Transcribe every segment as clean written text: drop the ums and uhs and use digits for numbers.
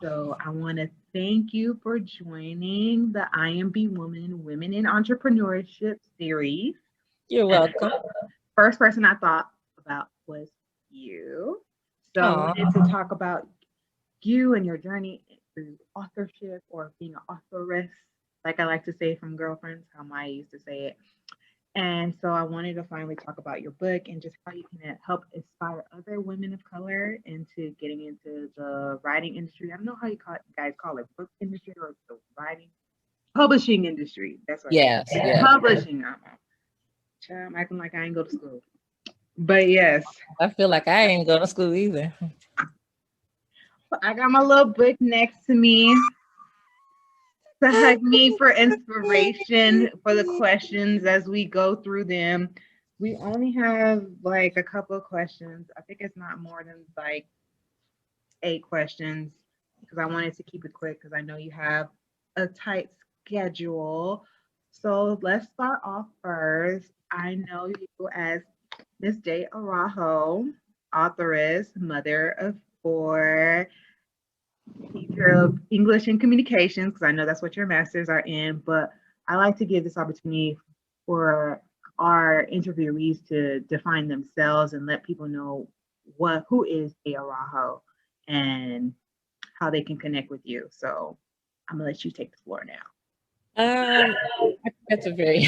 So I want to thank you for joining the IMB Women in Entrepreneurship series. You're And welcome. first person I thought about was you. So I Oh, wanted to talk about you and your journey through authorship or being an authoress, like I like to say from Girlfriends, how Maya used to say it. And so I wanted to finally talk about your book and just how you can help inspire other women of color into getting into the writing industry. I don't know how guys call it, book industry or the writing publishing industry. That's what yes, I yes. publishing. I'm acting like I ain't go to school, but yes, I feel like I ain't going to school either. I got my little book next to me to hug me for inspiration for the questions as we go through them. We only have like a couple of questions. I think it's not more than like 8 questions because I wanted to keep it quick because I know you have a tight schedule. So let's start off first. I know you as Miss Dei Araujo, authoress, mother of four, teacher of English and communications, because I know that's what your masters are in. But I like to give this opportunity for our interviewees to define themselves and let people know who is Dei Araujo and how they can connect with you. So I'm gonna let you take the floor now. I think that's a very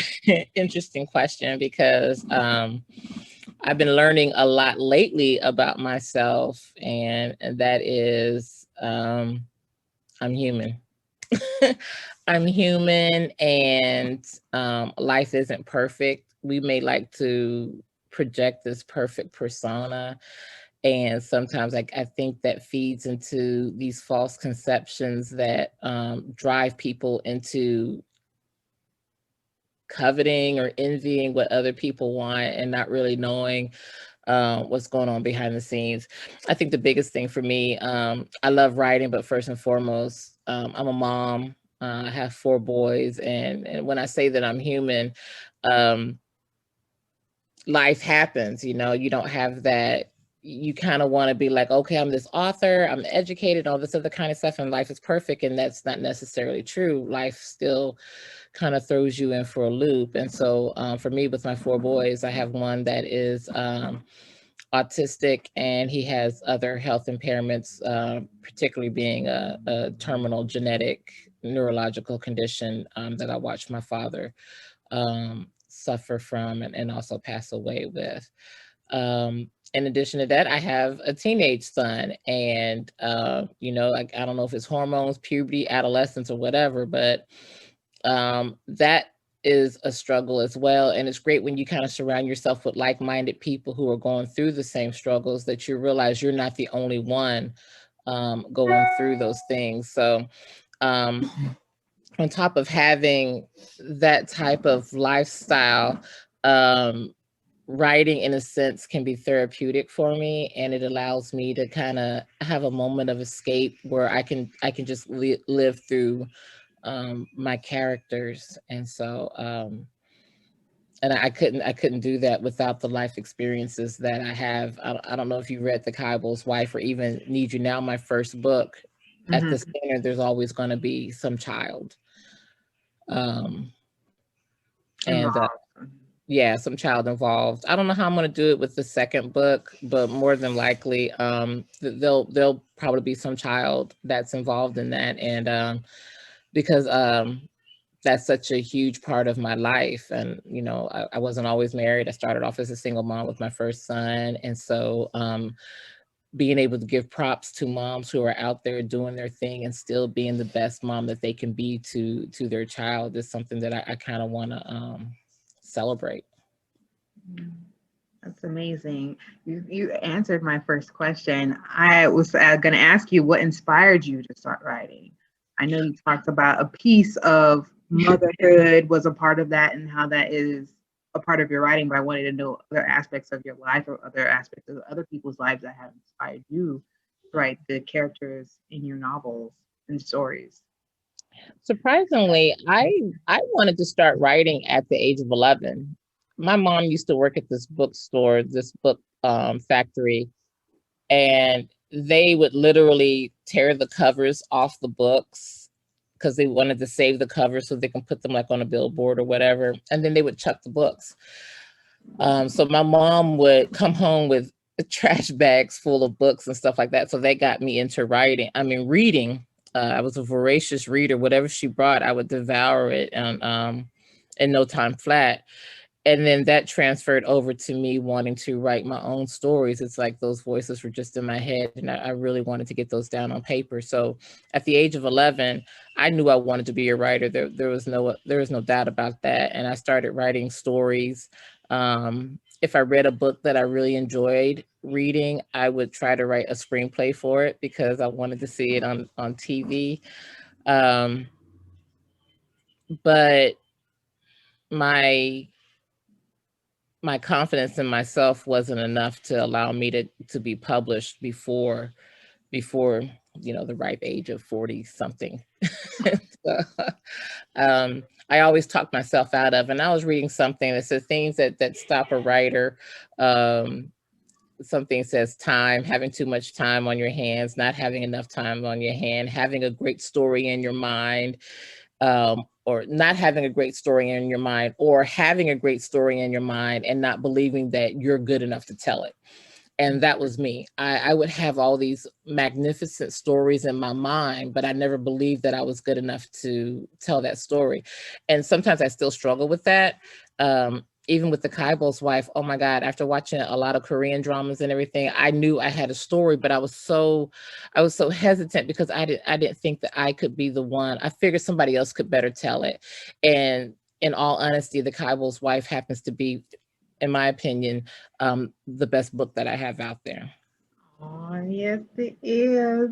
interesting question because I've been learning a lot lately about myself, and that is I'm human. I'm human, and life isn't perfect. We may like to project this perfect persona, and sometimes I think that feeds into these false conceptions that drive people into coveting or envying what other people want and not really knowing what's going on behind the scenes. I think the biggest thing for me, I love writing, but first and foremost, I'm a mom. I have 4 boys, and when I say that I'm human, um, life happens. You don't have that. You kind of want to be like, okay, I'm this author, I'm educated, all this other kind of stuff, and life is perfect, and that's not necessarily true. Life still kind of throws you in for a loop. And so for me, with my 4 boys, I have one that is autistic, and he has other health impairments, particularly being a terminal genetic neurological condition that I watched my father suffer from and also pass away with. In addition to that, I have a teenage son, and I don't know if it's hormones, puberty, adolescence, or whatever, but that is a struggle as well. And it's great when you kind of surround yourself with like-minded people who are going through the same struggles, that you realize you're not the only one going through those things. So um, on top of having that type of lifestyle, um, writing in a sense can be therapeutic for me, and it allows me to kind of have a moment of escape where I can just live through my characters. And so and I couldn't do that without the life experiences that I have. I don't know if you read The Chaebol's Wife or even Need You Now, my first book. At the Mm-hmm. center, there's always going to be some child, um and Involved. yeah, some child involved. I don't know how I'm going to do it with the second book, but more than likely there'll probably be some child that's involved in that. And because that's such a huge part of my life. And, I wasn't always married. I started off as a single mom with my first son. And so being able to give props to moms who are out there doing their thing and still being the best mom that they can be to their child is something that I kind of want to celebrate. Mm, that's amazing. You answered my first question. I was going to ask you what inspired you to start writing. I know you talked about a piece of motherhood was a part of that and how that is a part of your writing, but I wanted to know other aspects of your life or other aspects of other people's lives that have inspired you to write the characters in your novels and stories. Surprisingly, I wanted to start writing at the age of 11. My mom used to work at this bookstore, this book factory, and they would literally tear the covers off the books because they wanted to save the covers so they can put them like on a billboard or whatever. And then they would chuck the books. So my mom would come home with trash bags full of books and stuff like that. So they got me into reading. I was a voracious reader. Whatever she brought, I would devour it in no time flat. And then that transferred over to me wanting to write my own stories. It's like those voices were just in my head, and I really wanted to get those down on paper. So at the age of 11, I knew I wanted to be a writer. There was no doubt about that. And I started writing stories. If I read a book that I really enjoyed reading, I would try to write a screenplay for it because I wanted to see it on TV. But my confidence in myself wasn't enough to allow me to be published before the ripe age of 40 something. So, I always talked myself out of, and I was reading something that says things that stop a writer. Something says time, having too much time on your hands, not having enough time on your hand, having a great story in your mind, or not having a great story in your mind, or having a great story in your mind and not believing that you're good enough to tell it. And that was me. I would have all these magnificent stories in my mind, but I never believed that I was good enough to tell that story. And sometimes I still struggle with that. Even with the Chaebol's wife, oh my God, after watching a lot of Korean dramas and everything, I knew I had a story, but I was so hesitant because I didn't think that I could be the one. I figured somebody else could better tell it. And in all honesty, the Chaebol's wife happens to be, in my opinion, the best book that I have out there. Oh, yes, it is.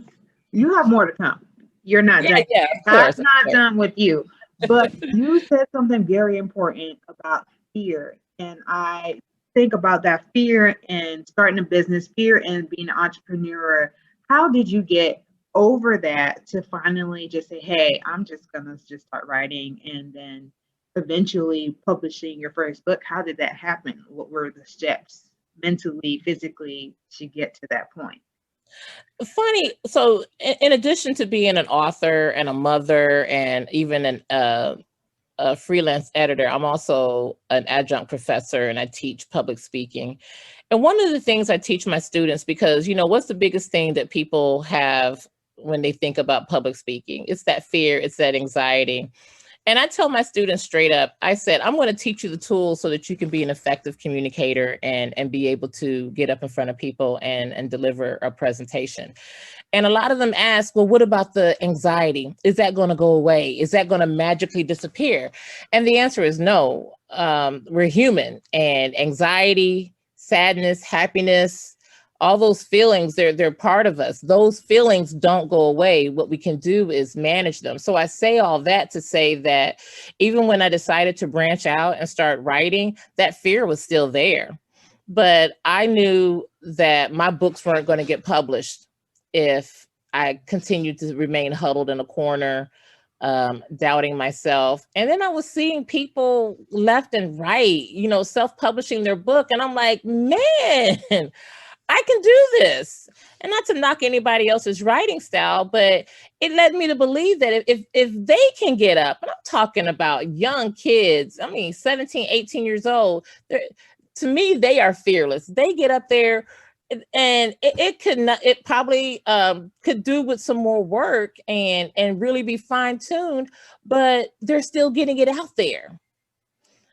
You have more to come. You're not Yeah, done. yeah, of God's course, not done with you. But you said something very important about fear. And I think about that fear and starting a business, fear and being an entrepreneur. How did you get over that to finally just say, hey, I'm just gonna just start writing and then eventually publishing your first book? How did that happen? What were the steps mentally, physically to get to that point? Funny. So, in addition to being an author and a mother and even a freelance editor, I'm also an adjunct professor and I teach public speaking. And one of the things I teach my students, because, what's the biggest thing that people have when they think about public speaking? It's that fear, it's that anxiety. And I tell my students straight up, I said, I'm going to teach you the tools so that you can be an effective communicator and be able to get up in front of people and deliver a presentation. And a lot of them ask, well, what about the anxiety? Is that going to go away? Is that going to magically disappear? And the answer is no. We're human, and anxiety, sadness, happiness, all those feelings, they're part of us. Those feelings don't go away. What we can do is manage them. So I say all that to say that even when I decided to branch out and start writing, that fear was still there. But I knew that my books weren't going to get published if I continued to remain huddled in a corner, doubting myself. And then I was seeing people left and right, self-publishing their book. And I'm like, man, I can do this. And not to knock anybody else's writing style, but it led me to believe that if they can get up, and I'm talking about young kids, 17, 18 years old, to me, they are fearless. They get up there and it probably could do with some more work and really be fine-tuned, but they're still getting it out there.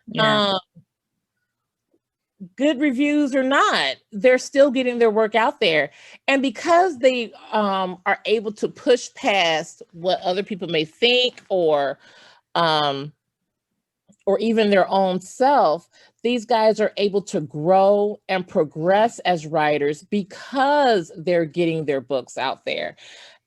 Yeah. Good reviews or not, they're still getting their work out there. And because they are able to push past what other people may think or even their own self, these guys are able to grow and progress as writers because they're getting their books out there.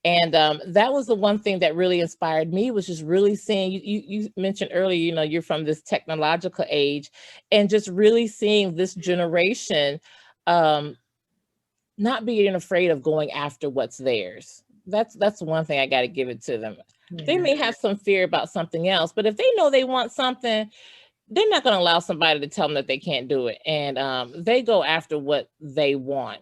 And that was the one thing that really inspired me, was just really seeing, you mentioned earlier, you're from this technological age, and just really seeing this generation not being afraid of going after what's theirs. That's one thing I got to give it to them. Yeah. They may have some fear about something else, but if they know they want something, they're not going to allow somebody to tell them that they can't do it. And they go after what they want.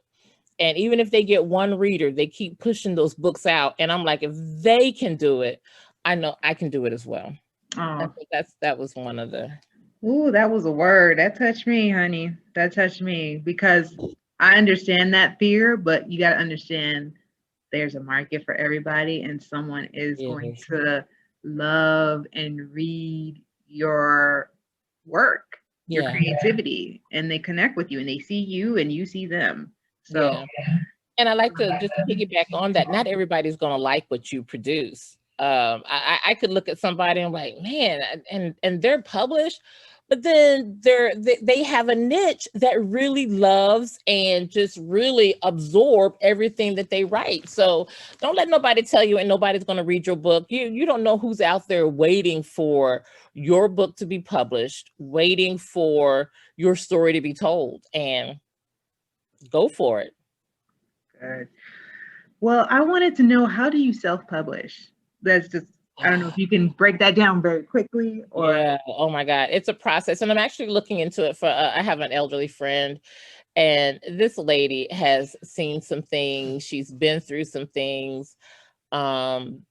And even if they get one reader, they keep pushing those books out. And I'm like, if they can do it, I know I can do it as well. I Oh, think that was one of the. ooh, that was a word. That touched me, honey. That touched me because I understand that fear, but you got to understand there's a market for everybody, and someone is going Yes. to love and read your work, your Yeah. creativity, and they connect with you and they see you and you see them. So, Yeah. And I like to just piggyback on that. Not everybody's going to like what you produce. I could look at somebody and I'm like, man, and they're published, but then they have a niche that really loves and just really absorb everything that they write. So don't let nobody tell you and nobody's going to read your book. You don't know who's out there waiting for your book to be published, waiting for your story to be told, and go for it. good. Well, I wanted to know, how do you self-publish? That's just, I don't know if you can break that down very quickly or. Yeah. Oh my God. It's a process. And I'm actually looking into it for, I have an elderly friend, and this lady has seen some things. She's been through some things. Um,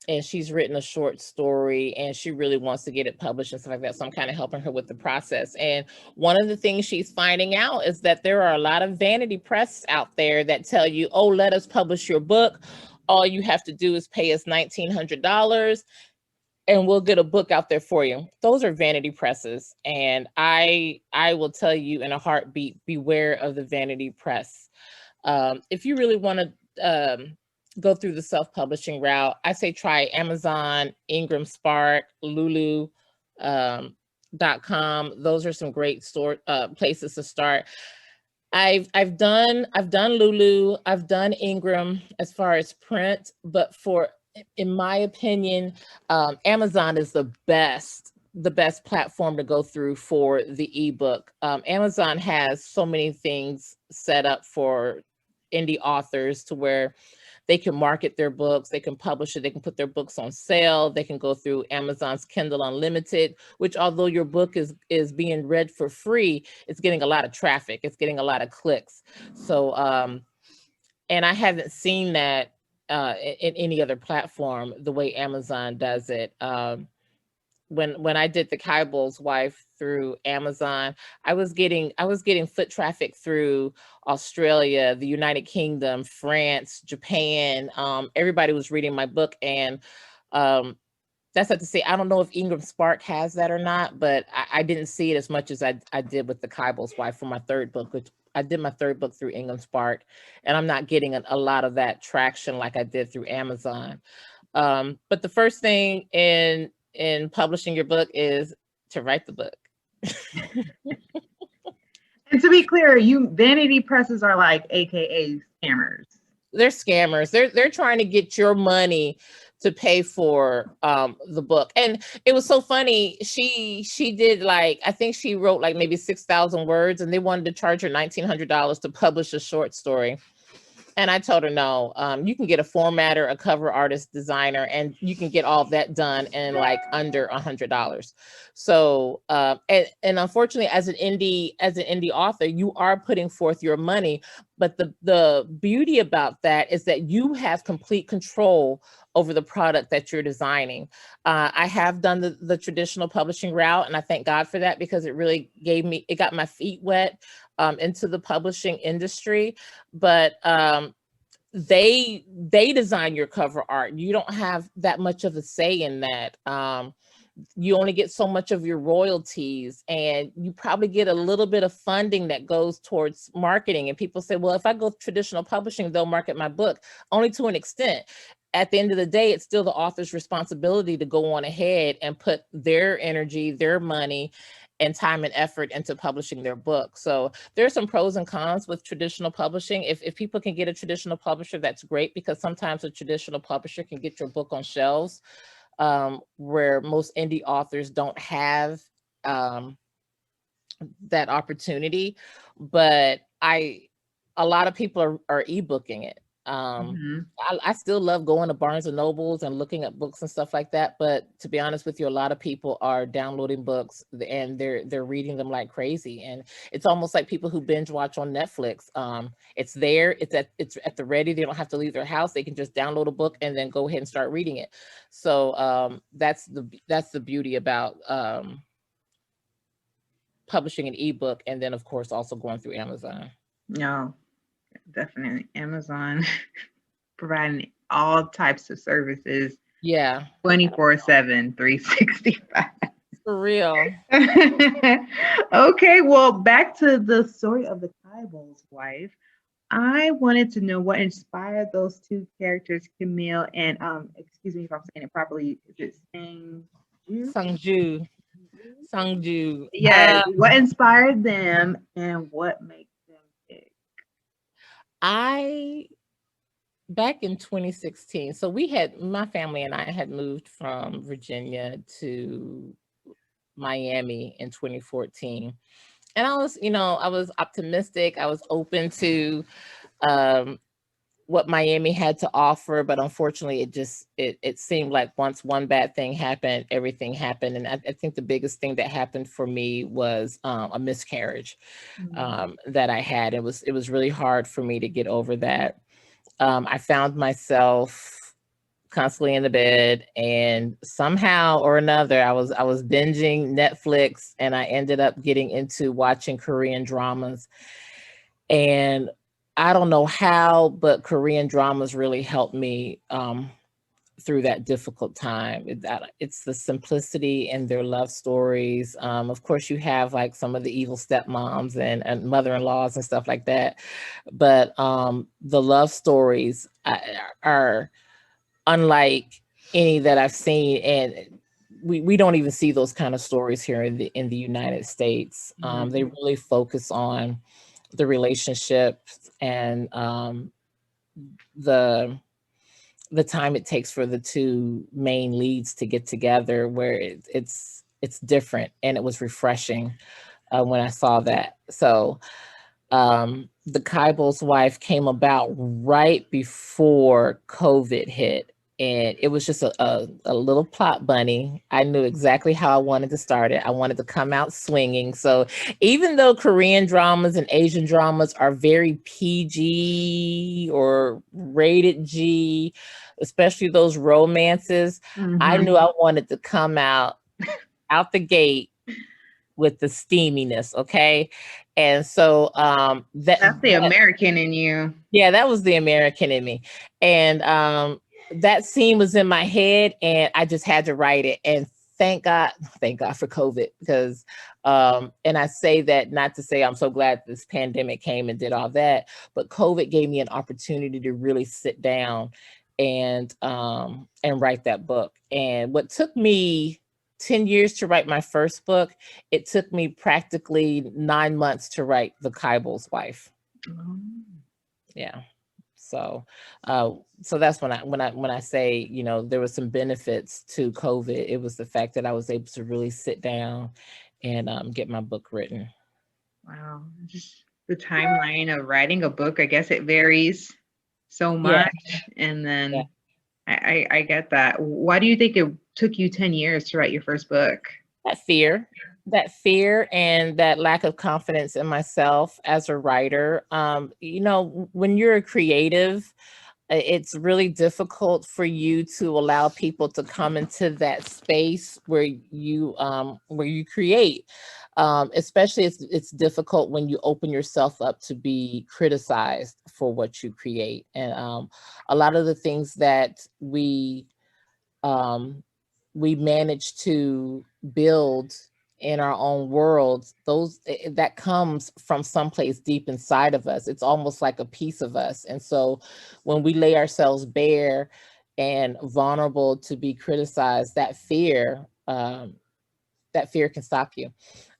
and she's written a short story and she really wants to get it published and stuff like that. So I'm kind of helping her with the process. And one of the things she's finding out is that there are a lot of vanity press out there that tell you, oh, let us publish your book. All you have to do is pay us $1,900 and we'll get a book out there for you. Those are vanity presses. And I will tell you in a heartbeat, beware of the vanity press. If you really want to go through the self-publishing route, I say try Amazon, Ingram Spark, Lulu, .com. Those are some great places to start. I've done Lulu, I've done Ingram as far as print, but in my opinion, Amazon is the best platform to go through for the ebook. Amazon has so many things set up for indie authors to where they can market their books, they can publish it, they can put their books on sale, they can go through Amazon's Kindle Unlimited, which although your book is being read for free, it's getting a lot of traffic, it's getting a lot of clicks. So and I haven't seen that in any other platform the way Amazon does it. When I did the Chaebol's Wife through Amazon, I was getting foot traffic through Australia, the United Kingdom, France, Japan. Everybody was reading my book, and um, that's not to say I don't know if Ingram Spark has that or not, but I didn't see it as much as I did with the Chaebol's Wife for my third book, which I did my third book through Ingram Spark, and I'm not getting a lot of that traction like I did through Amazon. But the first thing in publishing your book is to write the book. And to be clear, you vanity presses are like AKA scammers. They're scammers. They're trying to get your money to pay for the book. And it was so funny. She did, like, I think she wrote like maybe 6,000 words, and they wanted to charge her $1,900 to publish a short story. And I told her, no, you can get a formatter, a cover artist, designer, and you can get all that done in like under $100. So, and unfortunately, as an indie author, you are putting forth your money. But the beauty about that is that you have complete control over the product that you're designing. I have done the traditional publishing route, and I thank God for that because it got my feet wet into the publishing industry. But they design your cover art. You don't have that much of a say in that. You only get so much of your royalties, and you probably get a little bit of funding that goes towards marketing. And people say, well, if I go traditional publishing, they'll market my book. Only to an extent. At the end of the day, it's still the author's responsibility to go on ahead and put their energy, their money, and time and effort into publishing their book. So there's some pros and cons with traditional publishing. If people can get a traditional publisher, that's great, because sometimes a traditional publisher can get your book on shelves, where most indie authors don't have um, that opportunity. But a lot of people are ebooking it. Mhm. I still love going to Barnes and Nobles and looking at books and stuff like that. But to be honest with you, a lot of people are downloading books and they're reading them like crazy. And it's almost like people who binge watch on Netflix. It's there, it's at the ready. They don't have to leave their house. They can just download a book and then go ahead and start reading it. So that's the beauty about publishing an ebook, and then of course also going through Amazon. No, definitely. Amazon providing all types of services Yeah, 24/7, 365. for real. Okay, well, back to the story of the Chaebol's wife. I wanted to know what inspired those two characters, Camille and excuse me if I'm saying it properly. Is it Sang? Sungju. Sungju. Yeah, what inspired them and what makes them tick? I back in 2016. So we had my family and I had moved from Virginia to Miami in 2014. And I was, I was optimistic. I was open to um what Miami had to offer, but unfortunately it seemed like once one bad thing happened, everything happened. And I think the biggest thing that happened for me was a miscarriage that I had. It was really hard for me to get over that. I found myself constantly in the bed, and somehow or another I was binging Netflix, and I ended up getting into watching Korean dramas. And I don't know how, but Korean dramas really helped me through that difficult time. It's the simplicity in their love stories. Of course, you have like some of the evil stepmoms and mother-in-laws and stuff like that, but the love stories are unlike any that I've seen, and we don't even see those kind of stories here in the United States. They really focus on the relationships and the the time it takes for the two main leads to get together, where it's different, and it was refreshing when I saw that. So the Kaibol's wife came about right before COVID hit. And it was just a little plot bunny. I knew exactly how I wanted to start it. I wanted to come out swinging. So even though Korean dramas and Asian dramas are very PG or rated G, especially those romances, I knew I wanted to come out the gate with the steaminess, okay? And so That's the American in you. yeah, that was the American in me. And that scene was in my head, and I just had to write it. And thank God for COVID, because and I say that not to say I'm so glad this pandemic came and did all that, but COVID gave me an opportunity to really sit down and write that book. And what took me 10 years to write my first book, it took me practically 9 months to write The Kaibol's Wife. Yeah. So so that's when I say, there was some benefits to COVID. It was the fact that I was able to really sit down and get my book written. Wow. Just the timeline of writing a book, I guess it varies so Yeah. much. And Yeah. then I get that. Why do you think it took you 10 years to write your first book? That fear and that lack of confidence in myself as a writer. When you're a creative, it's really difficult for you to allow people to come into that space where you create. Especially it's difficult when you open yourself up to be criticized for what you create. And a lot of the things that we manage to build in our own worlds, that comes from someplace deep inside of us. It's almost like a piece of us. And so when we lay ourselves bare and vulnerable to be criticized, that fear can stop you.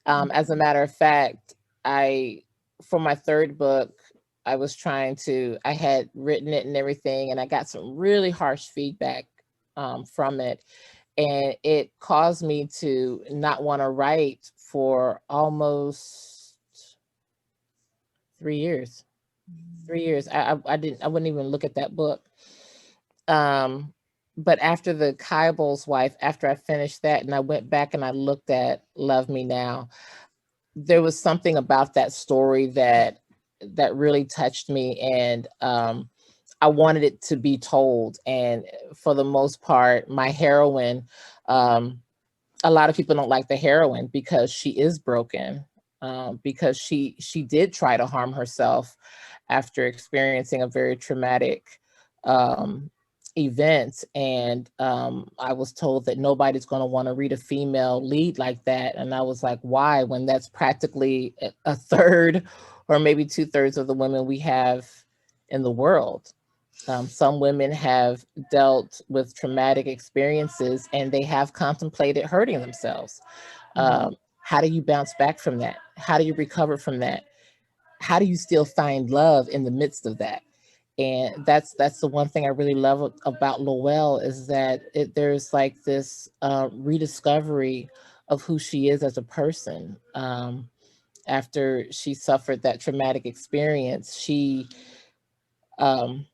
As a matter of fact, for my third book, I had written it and everything, and I got some really harsh feedback from it. And it caused me to not want to write for almost 3 years. 3 years. I wouldn't even look at that book. But after the Chaebol's wife, after I finished that and I went back and I looked at Love Me Now, there was something about that story that really touched me, and I wanted it to be told. And for the most part, my heroine, um, a lot of people don't like the heroine because she is broken, because she did try to harm herself after experiencing a very traumatic um, event. And I was told that nobody's going to want to read a female lead like that. And I was like, why? When that's practically a third or maybe 2/3 of the women we have in the world. Some women have dealt with traumatic experiences and they have contemplated hurting themselves. Um, how do you bounce back from that? How do you recover from that? How do you still find love in the midst of that? And that's the one thing I really love about Lowell, is that there's like this rediscovery of who she is as a person. After she suffered that traumatic experience, um,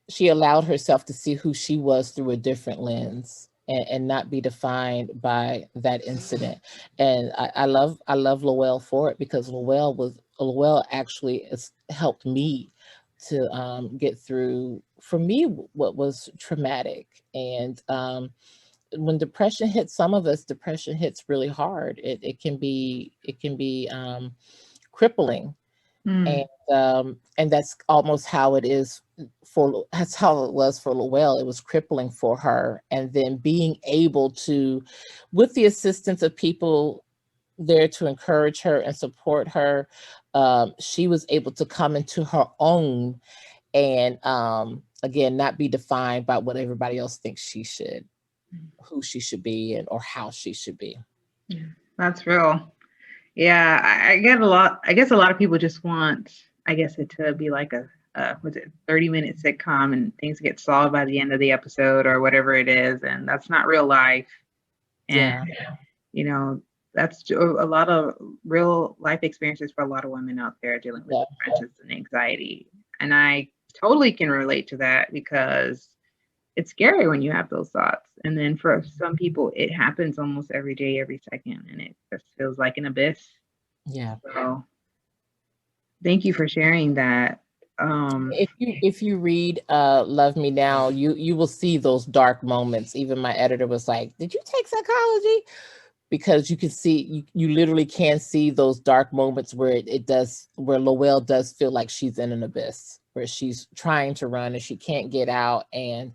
she allowed herself to see who she was through a different lens, and not be defined by that incident. And I love Lowell for it, because Lowell actually has helped me to get through, for me, what was traumatic. And when depression hits some of us, depression hits really hard. It can be crippling. Mm. And that's almost how it is that's how it was for Lowell. It was crippling for her. And then being able to, with the assistance of people there to encourage her and support her, she was able to come into her own, and again, not be defined by what everybody else thinks who she should be, and or how she should be. Yeah, that's real. Yeah, I get a lot. I guess a lot of people just want, I guess, it to be like a, was it 30-minute sitcom and things get solved by the end of the episode or whatever it is, and that's not real life. And Yeah, you know, that's a lot of real life experiences for a lot of women out there dealing with yeah, depression and anxiety. And I totally can relate to that because it's scary when you have those thoughts. And then for some people, it happens almost every day, every second, and it just feels like an abyss. yeah. So thank you for sharing that. If you read Love Me Now, you will see those dark moments. Even my editor was like, "Did you take psychology?" Because you can see, you literally can see those dark moments where where Lowell does feel like she's in an abyss, where she's trying to run and she can't get out. And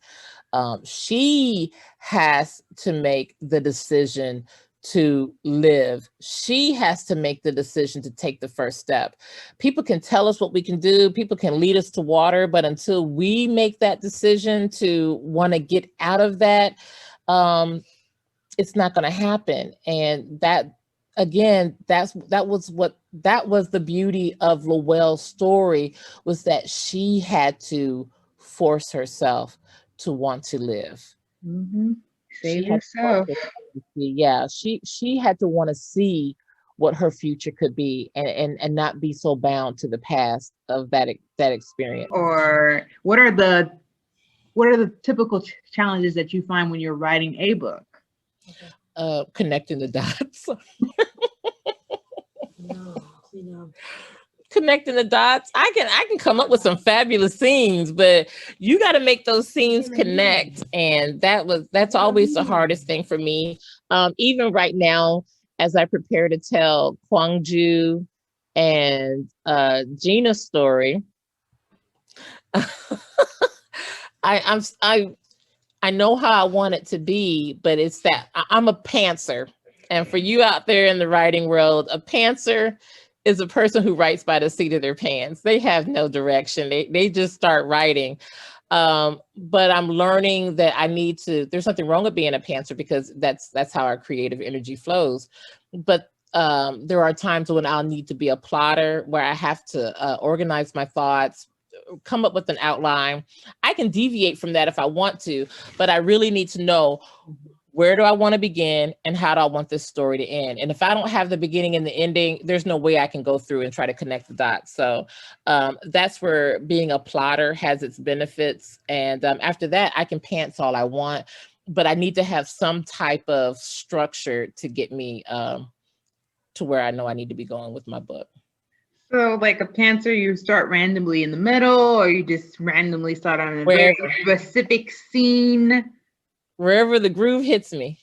she has to make the decision to live. She has to make the decision to take the first step. People can tell us what we can do, people can lead us to water, but until we make that decision to want to get out of that, um, it's not going to happen. And that, again, that was the beauty of Lowell's story, was that she had to force herself to want to live. Mm-hmm. She Save had to force yourself. herself to see, yeah, she had to want to see what her future could be, and not be so bound to the past of that experience. Or what are the typical challenges that you find when you're writing a book? Connecting the dots. No, you know. Connecting the dots. I can come up with some fabulous scenes, but you got to make those scenes connect. And that's always the hardest thing for me. Even right now, as I prepare to tell Kwangju and Gina's story, I know how I want it to be, but it's that I'm a pantser. And for you out there in the writing world, a pantser is a person who writes by the seat of their pants. They have no direction. They just start writing. But I'm learning that there's nothing wrong with being a pantser, because that's how our creative energy flows. But there are times when I'll need to be a plotter, where I have to organize my thoughts, come up with an outline. I can deviate from that if I want to, but I really need to know Where do I want to begin and how do I want this story to end? And if I don't have the beginning and the ending, there's no way I can go through and try to connect the dots. So that's where being a plotter has its benefits. And after that, I can pants all I want, but I need to have some type of structure to get me to where I know I need to be going with my book. So, like a pantser, you start randomly in the middle, or you just randomly start on a very specific scene? Wherever the groove hits me.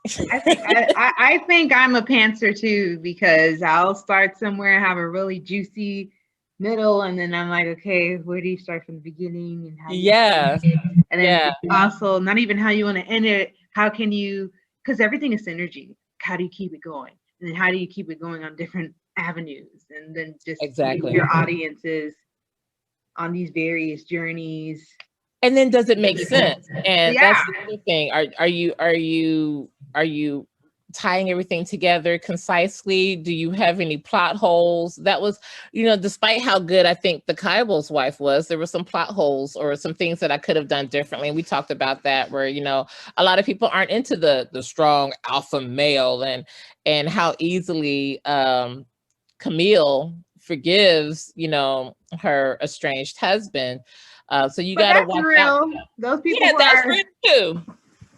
I think I'm a pantser too, because I'll start somewhere, have a really juicy middle, and then I'm like, okay, where do you start from the beginning and how do you end it? And then also not even how you want to end it, how can you, because everything is synergy. How do you keep it going? And then how do you keep it going on different avenues? And then just exactly your audiences on these various journeys. And then does it make sense? And that's the other thing. Are you tying everything together concisely? Do you have any plot holes? That was, despite how good I think the Chaebol's wife was, there were some plot holes or some things that I could have done differently. And we talked about that where, a lot of people aren't into the strong alpha male and how easily Camille forgives, her estranged husband. So you got to watch out. Those people that's real too.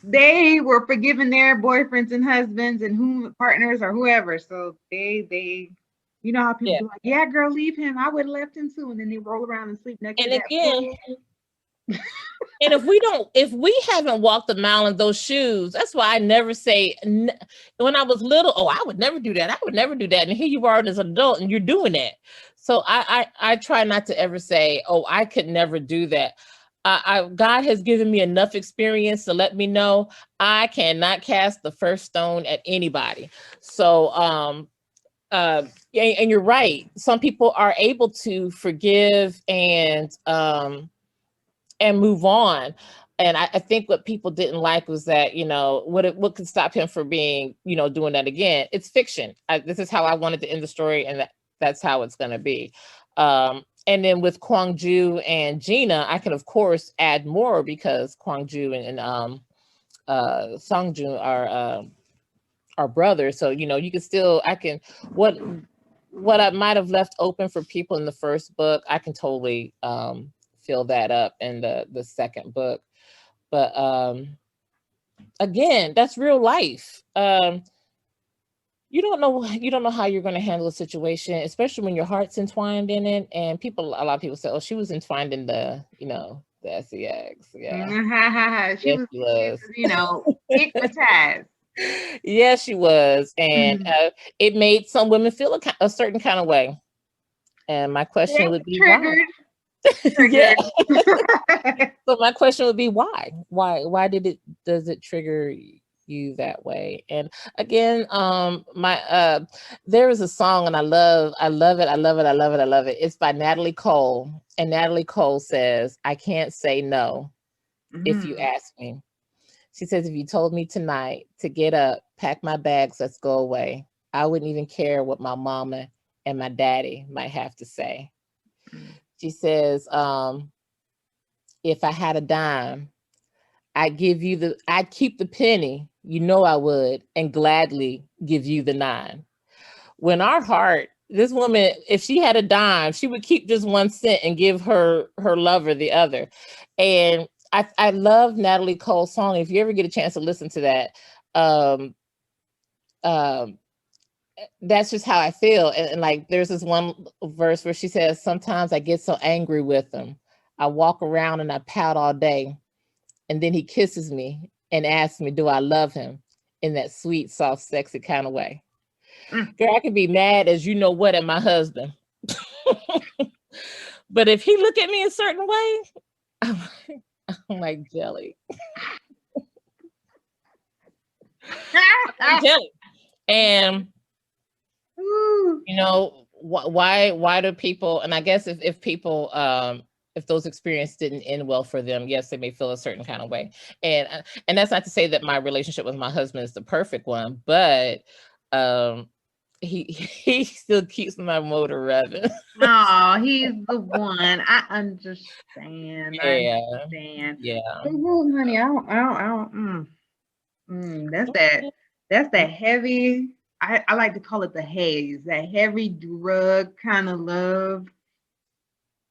They were forgiving their boyfriends and husbands and partners or whoever. So they how people be like, yeah, girl, leave him. I would have left him too. And then they roll around and sleep next to that again, and if we haven't walked a mile in those shoes, that's why I never say, when I was little, oh, I would never do that. I would never do that. And here you are as an adult and you're doing it. So I try not to ever say, oh, I could never do that. God has given me enough experience to let me know I cannot cast the first stone at anybody. So, and you're right. Some people are able to forgive and move on. And I think what people didn't like was that, what could stop him from being, doing that again? It's fiction. This is how I wanted to end the story, and that's how it's going to be. And then with Kwangju and Gina, I can of course add more because Kwangju and Songju are brothers. So you can still what I might have left open for people in the first book, I can totally fill that up in the second book. But again, that's real life. You don't know how you're going to handle a situation, especially when your heart's entwined in it. And a lot of people say, "Oh, she was entwined in the sex." Yeah, she was stigmatized. Yeah, she was, and it made some women feel a certain kind of way. And my question would be why? Yeah. So my question would be why? Why does it trigger you that way? And again, there is a song and I love it. It's by Natalie Cole, and Natalie Cole says, "I can't say no if you ask me." She says, "If you told me tonight to get up, pack my bags, let's go away, I wouldn't even care what my mama and my daddy might have to say." She says, "If I had a dime, I'd keep the penny, I would, and gladly give you the 9. When our heart, this woman, if she had a dime, she would keep just 1 cent and give her lover the other. And I love Natalie Cole's song. If you ever get a chance to listen to that, that's just how I feel. And like, there's this one verse where she says, "Sometimes I get so angry with him. I walk around and I pout all day. And then he kisses me and asks me, do I love him in that sweet, soft, sexy kind of way?" Girl, I can be mad as at my husband. But if he look at me a certain way, I'm like jelly. I'm jelly. And why do people, and I guess if people if those experiences didn't end well for them, yes, they may feel a certain kind of way. And that's not to say that my relationship with my husband is the perfect one, but he still keeps my motor revving. Oh, he's the one. I understand. Yeah. I understand. Yeah. Oh, honey, I don't. That's that heavy. I like to call it the haze. That heavy drug kind of love.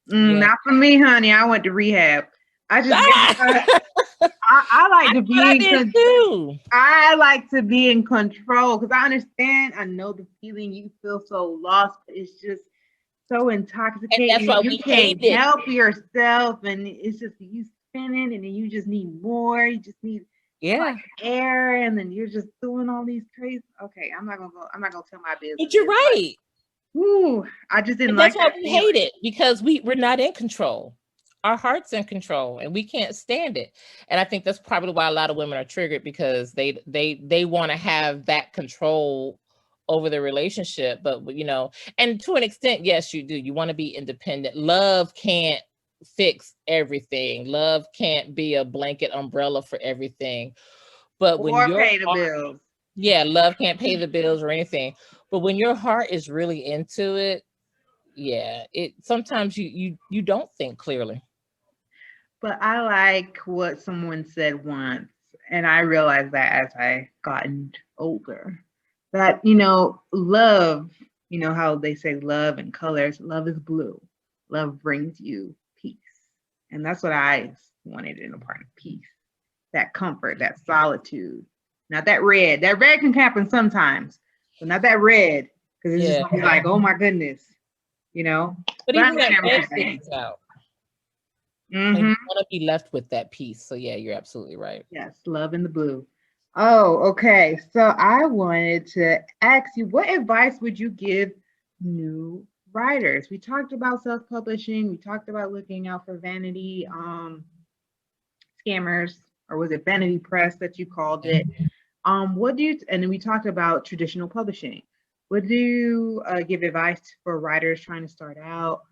Yeah. Not for me, honey. I went to rehab. I just I like I to thought I be did too. I like to be in control because I understand. I know the feeling you feel so lost, but it's just so And that's intoxicating. why You we hate can't it. help yourself, and it's just you spinning, and then you just need more. You just need like Yeah. air, and then you're just doing all these crazy. Okay, I'm not gonna go. I'm not gonna tell my But you're business, right. but ooh, I just didn't And that's like why that we feeling. hate it, because we're not in control. Our heart's in control and we can't stand it. And I think that's probably why a lot of women are triggered, because they want to have that control over the relationship. But and to an extent, yes, you do. You want to be independent. Love can't fix everything. Love can't be a blanket umbrella for everything. But when Or your pay the heart, bills. yeah, love can't pay the bills or anything. But when your heart is really into it, yeah, it sometimes you don't think clearly. But I like what someone said once, and I realized that as I gotten older, that love, how they say love and colors, love is blue. Love brings you peace. And that's what I wanted in a part of peace. That comfort, that solitude. Not that red. That red can happen sometimes, but not that red. Because it's Yeah, just like, oh my goodness, you know. but But I even that understand what red you're saying. fades out, and you Mm-hmm. want to be left with that peace. So yeah, you're absolutely right. Yes, love in the blue. Oh, okay. So I wanted to ask you, what advice would you give new writers? We talked about self-publishing. We talked about looking out for vanity scammers, or was it vanity press that you called Yeah. it? What do you? And then we talked about traditional publishing. What do you give advice for writers trying to start out?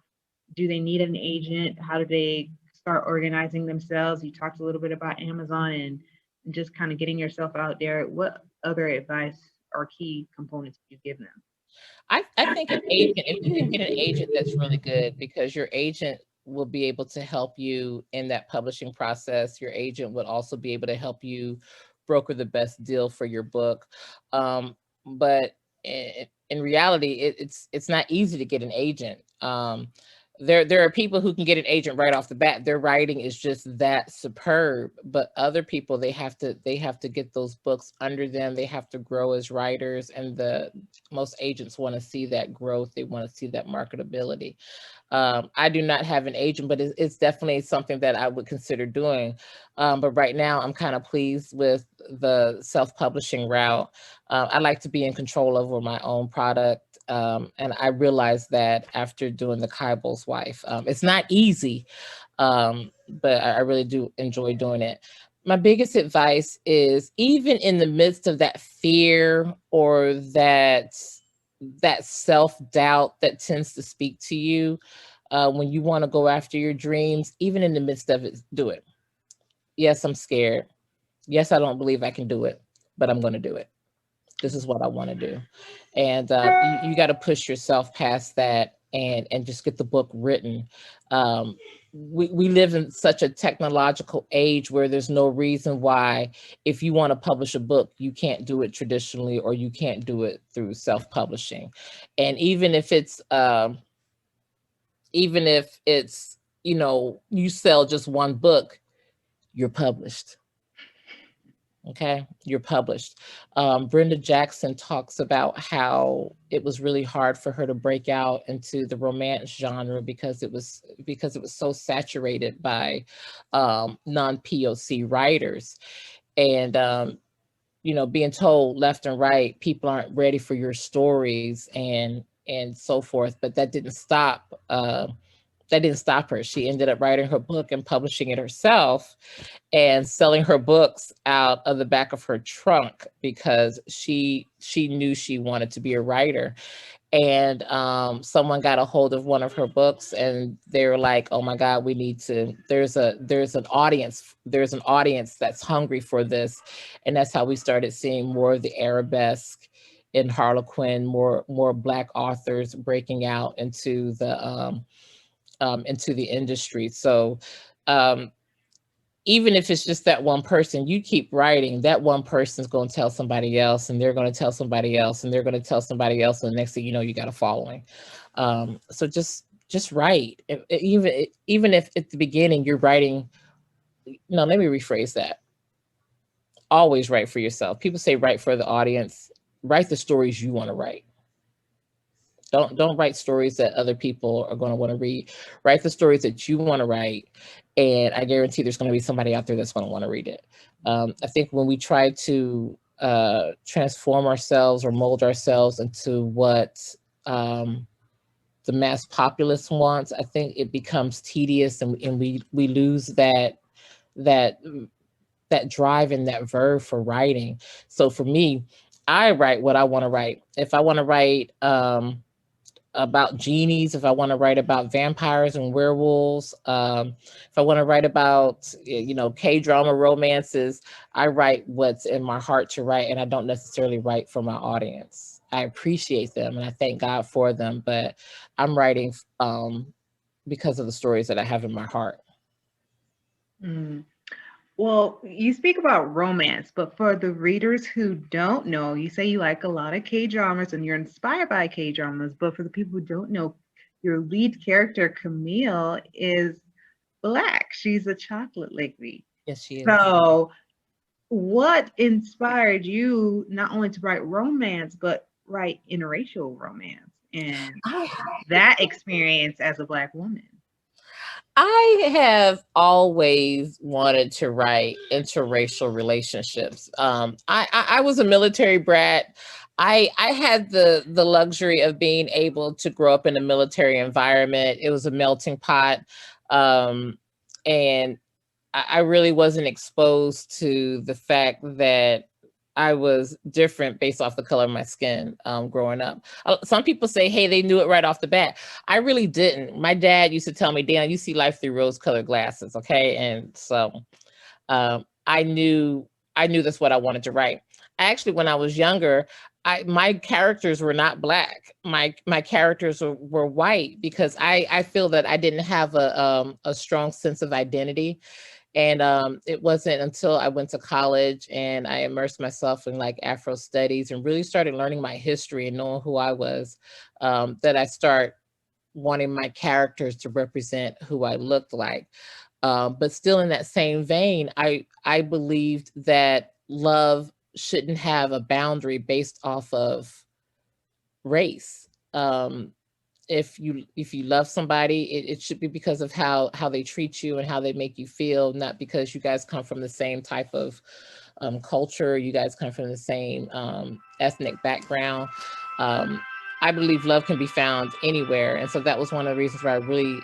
Do they need an agent? How do they start organizing themselves? You talked a little bit about Amazon and just kind of getting yourself out there. What other advice or key components do you give them? I think an agent, if you can get an agent, that's really good, because your agent will be able to help you in that publishing process. Your agent would also be able to help you broker the best deal for your book. But in reality, it's not easy to get an agent. There are people who can get an agent right off the bat. Their writing is just that superb, but other people, they have to get those books under them. They have to grow as writers, and the most agents want to see that growth. They want to see that marketability. I do not have an agent, but it's definitely something that I would consider doing. But right now, I'm kind of pleased with the self-publishing route. I like to be in control over my own product. And I realized that after doing the Chaebol's Wife. It's not easy, but I really do enjoy doing it. My biggest advice is, even in the midst of that fear, or that self-doubt that tends to speak to you, when you want to go after your dreams, even in the midst of it, do it. Yes, I'm scared. Yes, I don't believe I can do it, but I'm going to do it. This is what I want to do. And you got to push yourself past that, and just get the book written. We live in such a technological age where there's no reason why, if you want to publish a book, you can't do it traditionally, or you can't do it through self-publishing. And even if it's you sell just one book, you're published. Okay, you're published. Brenda Jackson talks about how it was really hard for her to break out into the romance genre, because it was so saturated by non-POC writers. And being told left and right, people aren't ready for your stories, and so forth. But that didn't stop her. She ended up writing her book and publishing it herself, and selling her books out of the back of her trunk, because she knew she wanted to be a writer. And someone got a hold of one of her books, and they were like, "Oh my God, we need to. There's an audience that's hungry for this." And that's how we started seeing more of the arabesque in Harlequin, more Black authors breaking out into the industry. So um, even if it's just that one person, you keep writing, that one person's going to tell somebody else, and they're going to tell somebody else, and they're going to tell somebody else, and the next thing you know, you got a following. So just write. Even if at the beginning you're writing, no, let me rephrase that. Always write for yourself. People say write for the audience. Write the stories you want to write. Don't write stories that other people are going to want to read. Write the stories that you want to write, and I guarantee there's going to be somebody out there that's going to want to read it. I think when we try to transform ourselves or mold ourselves into what the mass populace wants, I think it becomes tedious, and we lose that that drive and that verve for writing. So for me, I write what I want to write. If I want to write about genies, if I want to write about vampires and werewolves, if I want to write about, K-drama romances, I write what's in my heart to write, and I don't necessarily write for my audience. I appreciate them and I thank God for them, but I'm writing because of the stories that I have in my heart. Mm. Well, you speak about romance, but for the readers who don't know, you say you like a lot of K-dramas and you're inspired by K-dramas, but for the people who don't know, your lead character, Camille, is Black. She's a chocolate lady. Yes, she is. So, what inspired you not only to write romance, but write interracial romance and I that experience as a Black woman? I have always wanted to write interracial relationships. I was a military brat. I had the luxury of being able to grow up in a military environment. It was a melting pot, and I really wasn't exposed to the fact that I was different based off the color of my skin growing up. Some people say, hey, they knew it right off the bat. I really didn't. My dad used to tell me, Dan, you see life through rose-colored glasses, okay? And so I knew that's what I wanted to write. Actually, when I was younger, my characters were not Black. My characters were white because I feel that I didn't have a strong sense of identity. And it wasn't until I went to college and I immersed myself in like Afro studies and really started learning my history and knowing who I was, that I start wanting my characters to represent who I looked like. But still in that same vein, I believed that love shouldn't have a boundary based off of race. If you love somebody, it should be because of how they treat you and how they make you feel, not because you guys come from the same type of culture, you guys come from the same ethnic background. um, I believe love can be found anywhere, and so that was one of the reasons why I really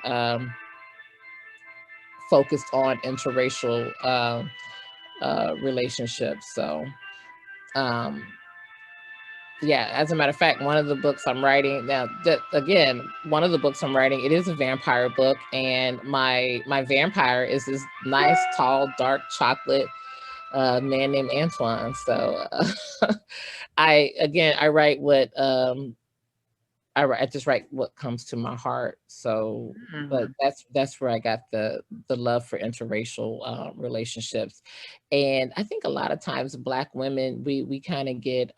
focused on interracial relationships. So um, yeah, as a matter of fact, one of the books I'm writing now, that again, one of the books I'm writing, it is a vampire book, and my vampire is this nice, tall, dark chocolate man named Antoine. So I write what I just write what comes to my heart. So, but Mm. that's where I got the love for interracial relationships, and I think a lot of times Black women, we kind of get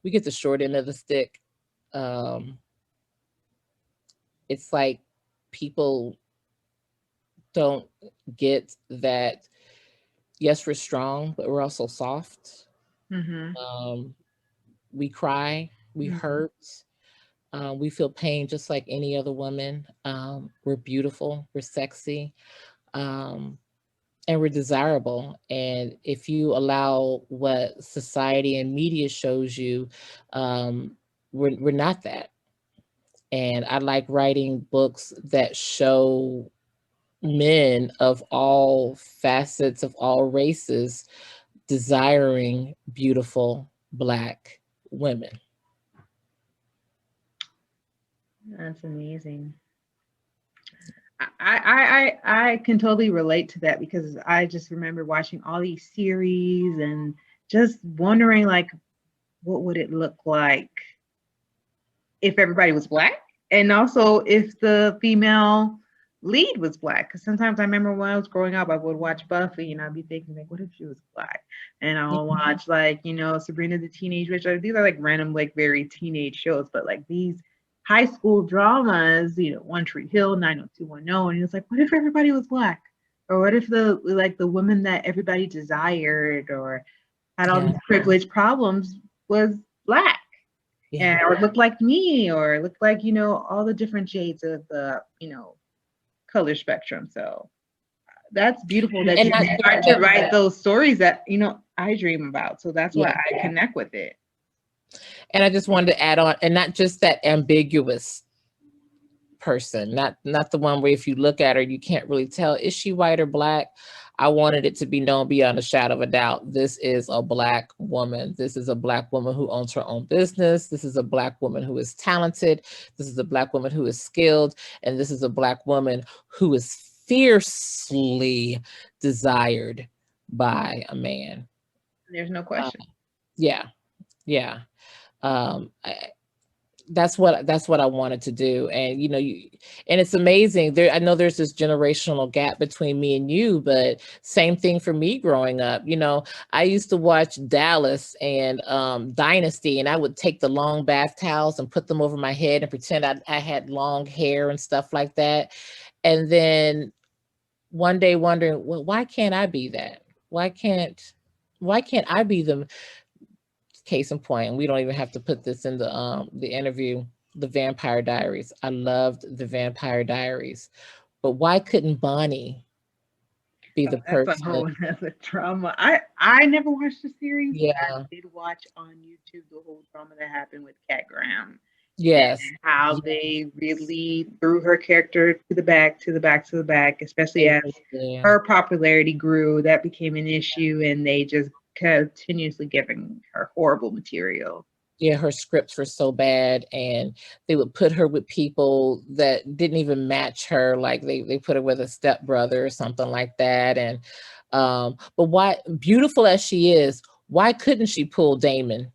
we get the short end of the stick. Um, it's like people don't get that. Yes, we're strong, but we're also soft. Mm-hmm. Um, we cry, we Mm-hmm. hurt. We feel pain just like any other woman. We're beautiful, we're sexy, um, and we're desirable. And if you allow what society and media shows you, we're not that. And I like writing books that show men of all facets, of all races, desiring beautiful Black women. That's amazing. I can totally relate to that because I just remember watching all these series and just wondering like what would it look like if everybody was Black, and also if the female lead was black. Because sometimes I remember when I was growing up, I would watch Buffy and I'd be thinking like, what if she was black? And I'll watch like, Sabrina the Teenage Witch. These are like random, like very teenage shows, but like these high school dramas, One Tree Hill, 90210, and it's like, what if everybody was black? Or what if the women that everybody desired or had all these privileged problems was black? Yeah. And or looked like me or looked like, all the different shades of the, color spectrum. So that's beautiful that And you start to write those stories that, I dream about. So that's why I connect with it. And I just wanted to add on, and not just that ambiguous person, not the one where if you look at her, you can't really tell, is she white or black? I wanted it to be known beyond a shadow of a doubt. This is a black woman. This is a black woman who owns her own business. This is a black woman who is talented. This is a black woman who is skilled. And this is a black woman who is fiercely desired by a man. There's no question. Yeah. That's what I wanted to do. And and it's amazing there. I know there's this generational gap between me and you, but same thing for me growing up. I used to watch Dallas and Dynasty, and I would take the long bath towels and put them over my head and pretend I had long hair and stuff like that. And then one day wondering, well, why can't I be that? Why can't I be the case in point, and we don't even have to put this in the interview, the Vampire Diaries. I loved the Vampire Diaries, but why couldn't Bonnie be the person? That's a whole other drama. I never watched the series. Yeah. I did watch on YouTube the whole drama that happened with Cat Graham. Yes. And how they really threw her character to the back, especially as her popularity grew. That became an issue, and they just continuously giving her horrible material. Yeah, her scripts were so bad, and they would put her with people that didn't even match her. Like they put her with a stepbrother or something like that. And but why, beautiful as she is, why couldn't she pull Damon,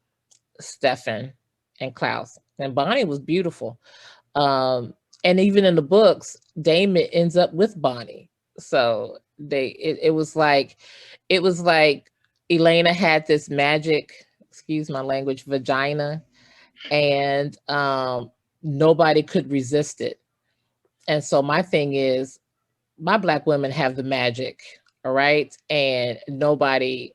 Stefan, and Klaus? And Bonnie was beautiful. And even in the books, Damon ends up with Bonnie. So it was like Elena had this magic, excuse my language, vagina, and nobody could resist it. And so my thing is, my black women have the magic, all right? And nobody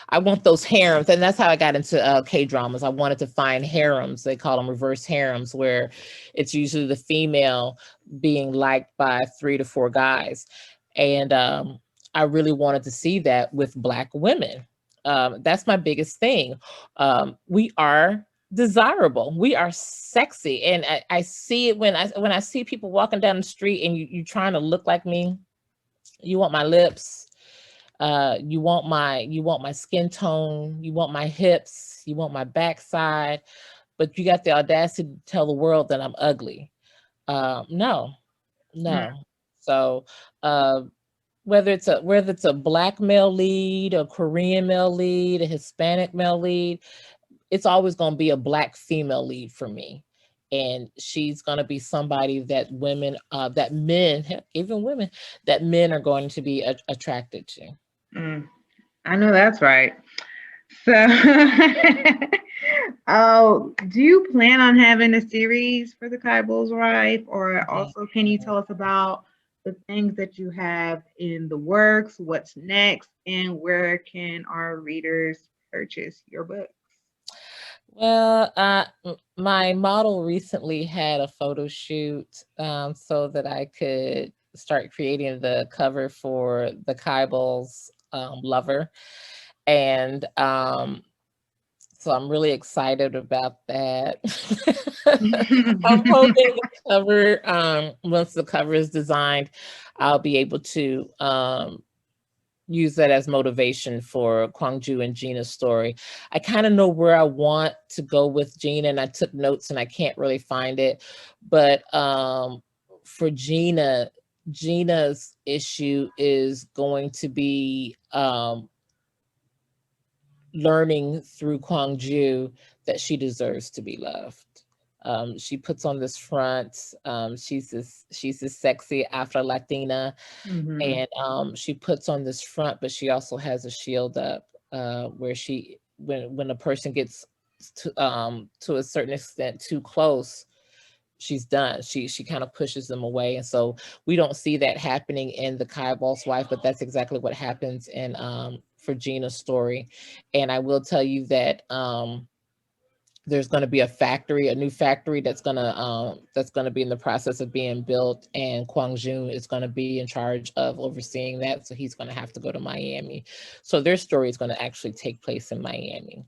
I want those harems, and that's how I got into K-dramas. I wanted to find harems. They call them reverse harems, where it's usually the female being liked by 3 to 4 guys. And I really wanted to see that with black women. That's my biggest thing. We are desirable. We are sexy, and I see it when I see people walking down the street, and you trying to look like me. You want my lips. You want my skin tone, you want my hips, you want my backside, but you got the audacity to tell the world that I'm ugly. No. So whether it's a black male lead, a Korean male lead, a Hispanic male lead, it's always going to be a black female lead for me. And she's going to be somebody that women, that men, even women, that men are going to be attracted to. I know that's right. So, do you plan on having a series for the Chaebol Wife, or also can you tell us about the things that you have in the works, what's next, and where can our readers purchase your books? Well, my model recently had a photo shoot so that I could start creating the cover for the Chaebol's Lover. And so I'm really excited about that. I'm hoping the cover, once the cover is designed, I'll be able to use that as motivation for Kwangju and Gina's story. I kind of know where I want to go with Gina, and I took notes and I can't really find it. But for Gina's issue is going to be learning through Kwangju that she deserves to be loved. She puts on this front. She's this sexy Afro Latina, Mhm. and she puts on this front, but she also has a shield up, where she when a person gets to a certain extent too close, she's done. She kind of pushes them away, and so we don't see that happening in the Chaebol's wife, but that's exactly what happens in for Gina's story. And I will tell you that there's going to be a new factory that's gonna be in the process of being built, and Kwang Jun is going to be in charge of overseeing that. So he's going to have to go to Miami. So their story is going to actually take place in Miami.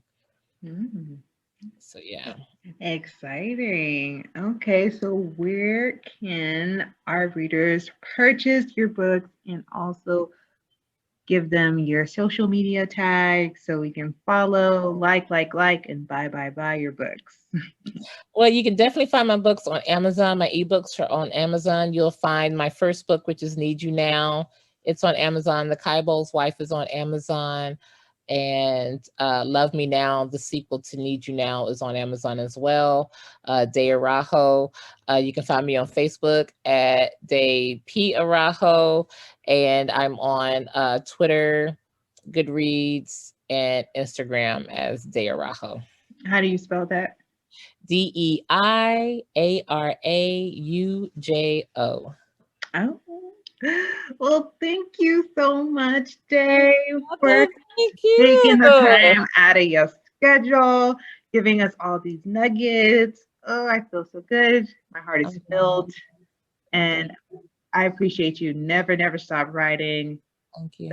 Mm. So yeah. Exciting. Okay, so where can our readers purchase your books, and also give them your social media tags so we can follow, like, and buy your books? Well, you can definitely find my books on Amazon. My ebooks are on Amazon. You'll find my first book, which is Need You Now. It's on Amazon. The Chaebol's Wife is on Amazon. And Love Me Now, the sequel to Need You Now, is on Amazon as well. Dei Araujo. You can find me on Facebook at Dei P. Araujo. And I'm on Twitter, Goodreads, and Instagram as Dei Araujo. How do you spell that? DeiAraujo. Oh, well, thank you so much, Dave, for Welcome. Thank taking you. the time out of your schedule, giving us all these nuggets. Oh, I feel so good. My heart is I'm glad. filled, I'm glad. and I appreciate you. Never stop writing Thank you.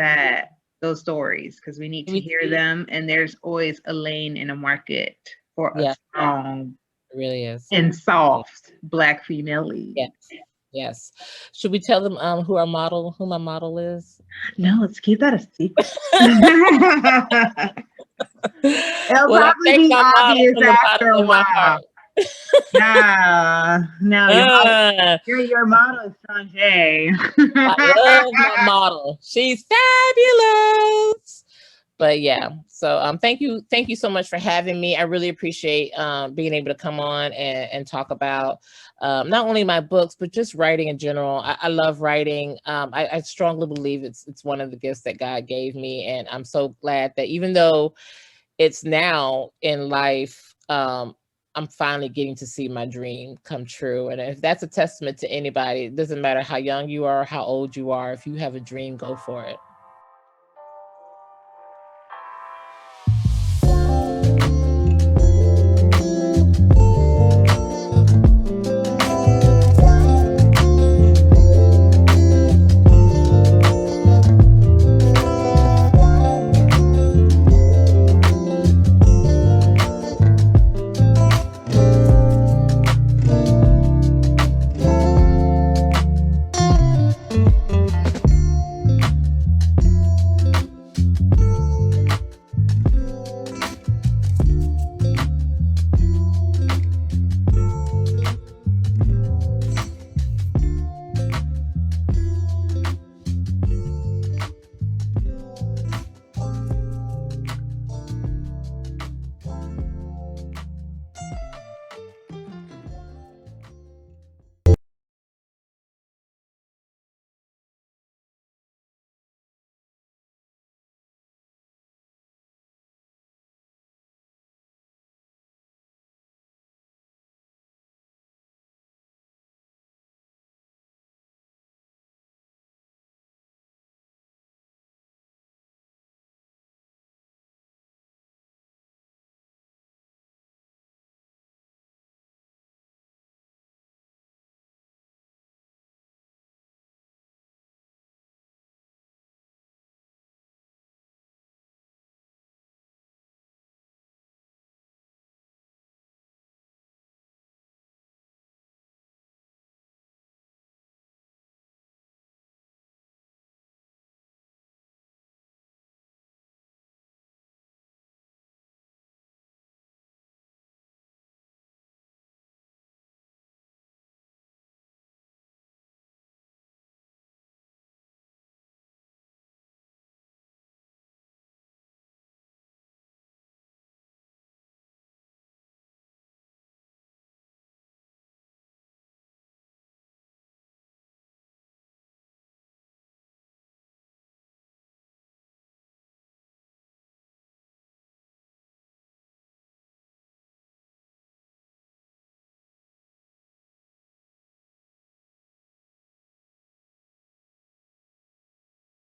those stories, because we need to Me hear too. them. And there's always a lane in a market for a Yeah, strong it really is. and soft Black female lead. Yes. Yes. Should we tell them who my model is? No, let's keep that a secret. It'll Well, I probably thank be my model obvious from the after bottom a of my while. heart. Nah, no, Uh, your model is Sanjay. I love my model. She's fabulous. But yeah, so thank you so much for having me. I really appreciate being able to come on and talk about not only my books but just writing in general. I love writing. I strongly believe it's one of the gifts that God gave me, and I'm so glad that even though it's now in life, I'm finally getting to see my dream come true. And if that's a testament to anybody, it doesn't matter how young you are, how old you are. If you have a dream, go for it.